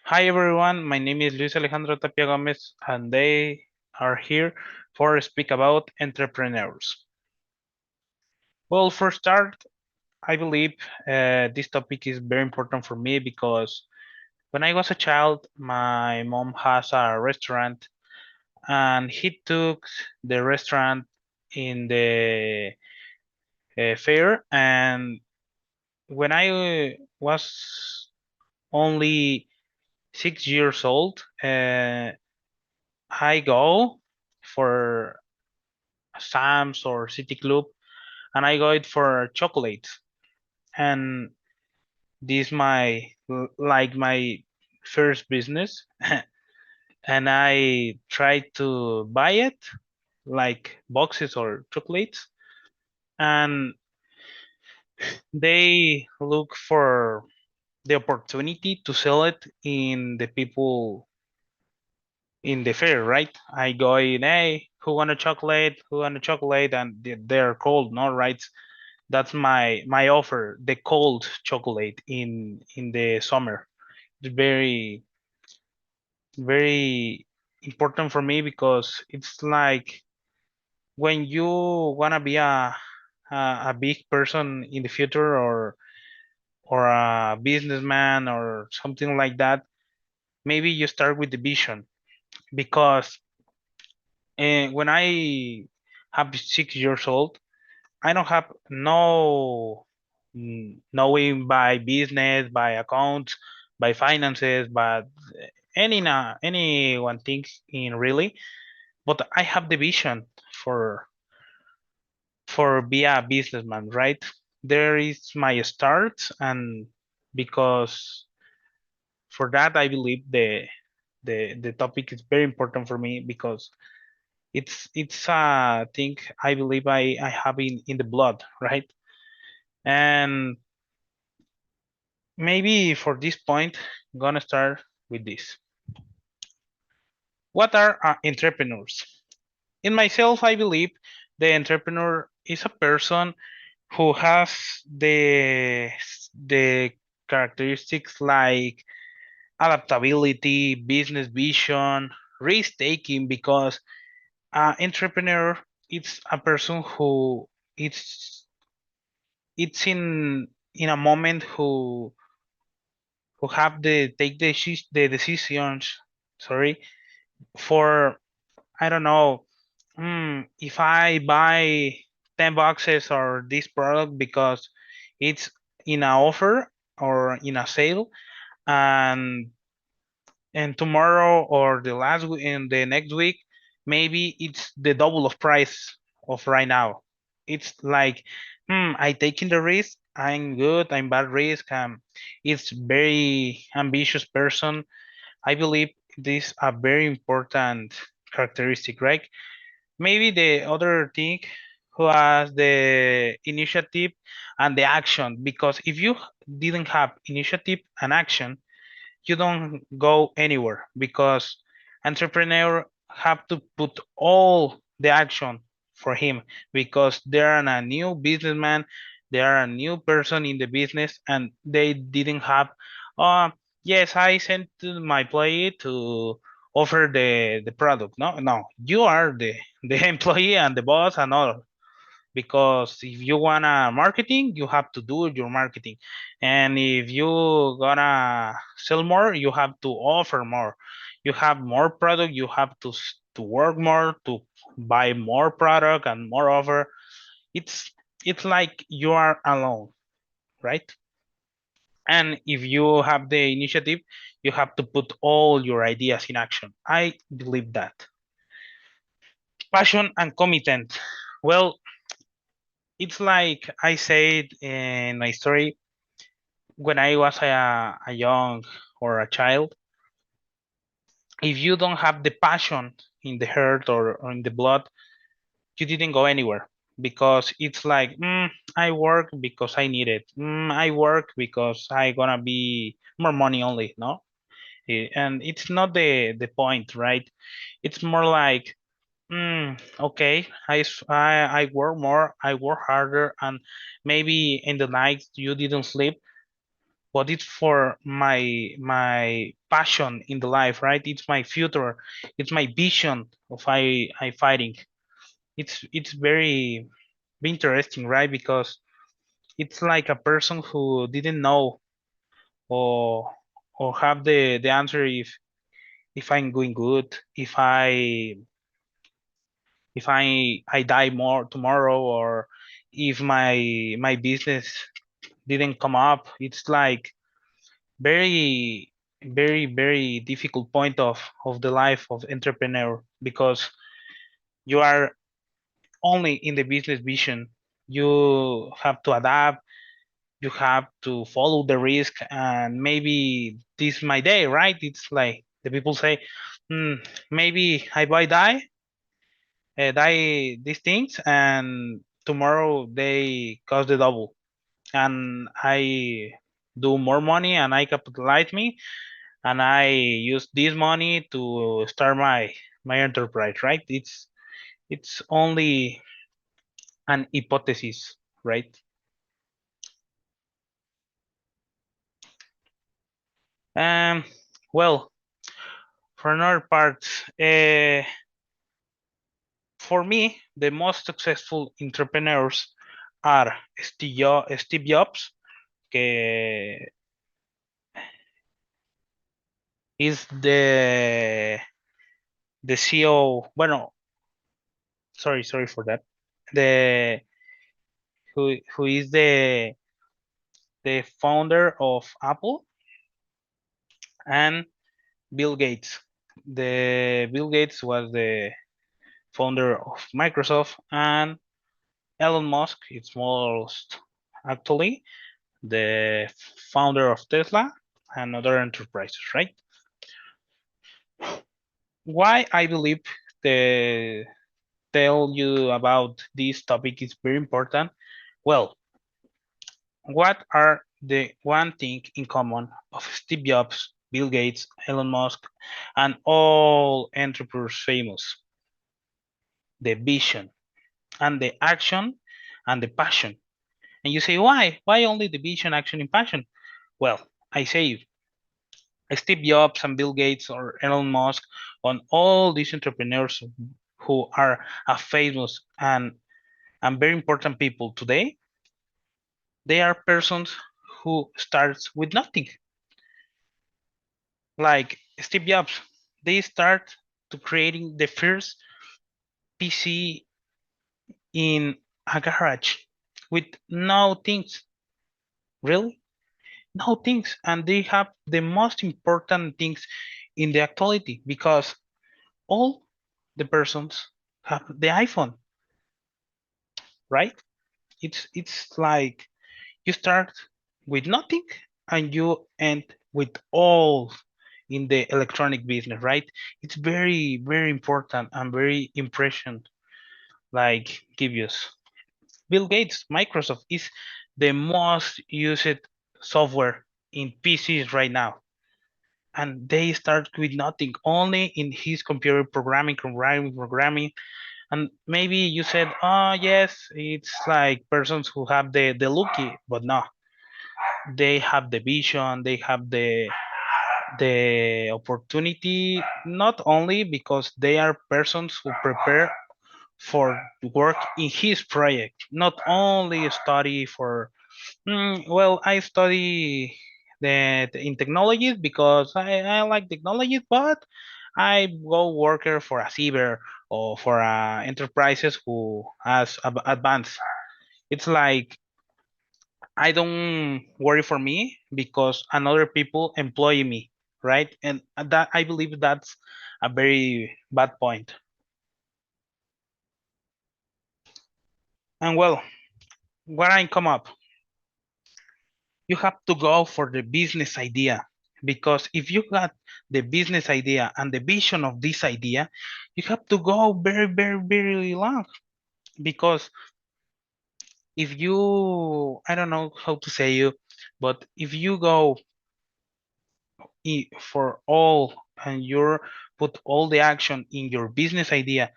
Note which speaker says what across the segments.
Speaker 1: Hi everyone, my name is Luis Alejandro Tapia Gomez and they are here for speak about entrepreneurs. Well, for start, I believe this topic is very important for me because when I was a child, my mom has a restaurant and he took the restaurant in the fair, and when I was only 6 years old, I go for Sam's or City Club, and I go it for chocolate. And this my like my first business, and I try to buy it like boxes or chocolates, and they look for the opportunity to sell it in the people in the fair, right? I go in, hey, who want a chocolate? Who want a chocolate? And they're cold, no, right? That's my offer, the cold chocolate in the summer. It's very important for me because it's like when you wanna be a big person in the future, or a businessman or something like that. Maybe you start with the vision because when I have 6 years old, I don't have no knowing by business, by accounts, by finances, but anyone thinks in really. But I have the vision for be a businessman, right? There is my start, and because for that I believe the topic is very important for me because it's a thing I believe I have in the blood, right? And maybe for this point, I'm gonna start with this. What are entrepreneurs? In myself, I believe the entrepreneur is a person who has the characteristics like adaptability, business vision, risk taking. Because entrepreneur it's a person who it's in a moment who have the take the decisions. Sorry, for I don't know, if I buy 10 boxes or this product because it's in a offer or in a sale, and tomorrow or the last week in the next week, maybe it's the double of price of right now. It's like, I taking the risk. I'm good. I'm bad risk. It's very ambitious person. I believe this a very important characteristic, right? Maybe the other thing who has the initiative and the action, because if you didn't have initiative and action, you don't go anywhere because entrepreneur have to put all the action for him because they're a new businessman, they are a new person in the business, and they didn't have uh yes, I sent to my employee to offer the product. No, you are the employee and the boss and all, because if you wanna marketing, you have to do your marketing, and if you gonna sell more, you have to offer more. You have more product, you have to work more to buy more product and more offer. It's it's like you are alone, right? And if you have the initiative, you have to put all your ideas in action. I believe that. Passion and commitment. Well, it's like I said in my story, when I was a young or a child, if you don't have the passion in the heart or in the blood, you didn't go anywhere, because it's like, I work because I need it. I work because I gonna be more money only, no? And it's not the point, right? It's more like, okay, I work more, I work harder, and maybe in the night you didn't sleep, but it's for my passion in the life, right? It's my future, it's my vision of I fighting. It's very interesting, right? Because it's like a person who didn't know or have the answer if I'm going good, if I die more tomorrow, or if my business didn't come up. It's like very difficult point of the life of entrepreneur, because you are only in the business vision. You have to adapt, you have to follow the risk, and maybe this is my day, right? It's like the people say, hmm, maybe I buy die these things, and tomorrow they cost the double, and I do more money, and I capitalize me, and I use this money to start my enterprise, right? It's only an hypothesis, right? Um, well, for another part, uh, for me, the most successful entrepreneurs are Steve Jobs, que is the CEO. Bueno, sorry for that. The who is the founder of Apple, and Bill Gates. The Bill Gates was the founder of Microsoft, and Elon Musk is most actually the founder of Tesla and other enterprises, right? Why I believe the tell you about this topic is very important. Well, what are the one thing in common of Steve Jobs, Bill Gates, Elon Musk, and all entrepreneurs famous? The vision and the action and the passion. And you say, why? Why only the vision, action, and passion? Well, I say Steve Jobs and Bill Gates or Elon Musk, on all these entrepreneurs who are a famous and very important people today, they are persons who starts with nothing. Like Steve Jobs, they start to creating the first PC in a garage with no things, really, no things, and they have the most important things in the actuality, because all the persons have the iPhone, right? It's like you start with nothing and you end with all in the electronic business, right? It's very important and very impression, like give us. Bill Gates, Microsoft is the most used software in PCs right now. And they start with nothing, only in his computer programming. And maybe you said, oh yes, it's like persons who have the lucky, but no, they have the vision, they have the opportunity, not only because they are persons who prepare for work in his project, not only study for, well, I study in technologies because I like technologies, but I go worker for a cyber or for enterprises who has advanced. It's like I don't worry for me because another people employ me, right? And that I believe that's a very bad point. And well, where I come up, you have to go for the business idea, because if you got the business idea and the vision of this idea, you have to go very long, because if you, I don't know how to say you, but if you go for all and you put all the action in your business idea,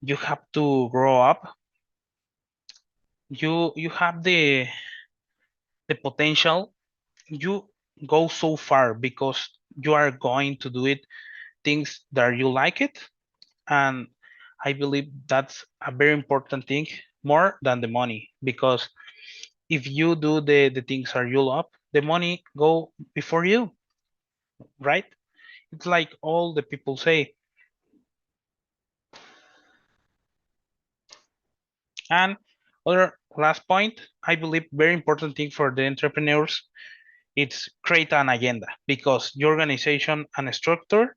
Speaker 1: you have to grow up. You have the potential you go so far because you are going to do it things that you like it. And I believe that's a very important thing more than the money, because if you do the things that you love, the money go before you, right? It's like all the people say. And other last point, I believe very important thing for the entrepreneurs, it's create an agenda, because your organization and structure,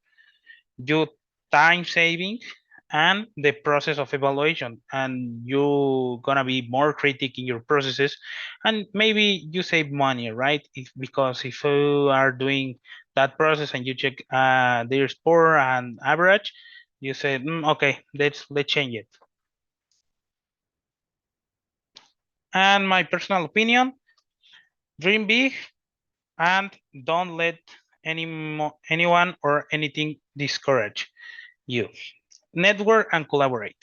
Speaker 1: you time saving, and the process of evaluation, and you gonna be more critic in your processes, and maybe you save money, right? Because if you are doing that process and you check their score and average, you say, okay, let's change it. And my personal opinion, dream big and don't let anyone or anything discourage you. Network and collaborate.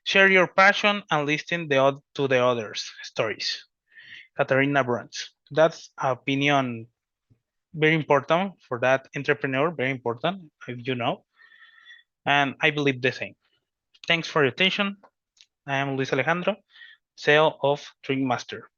Speaker 1: Share your passion and listen to the others' stories. Katarina Bruns. That's opinion very important for that entrepreneur, very important, if you know. And I believe the same. Thanks for your attention. I am Luis Alejandro, CEO of Dream Master.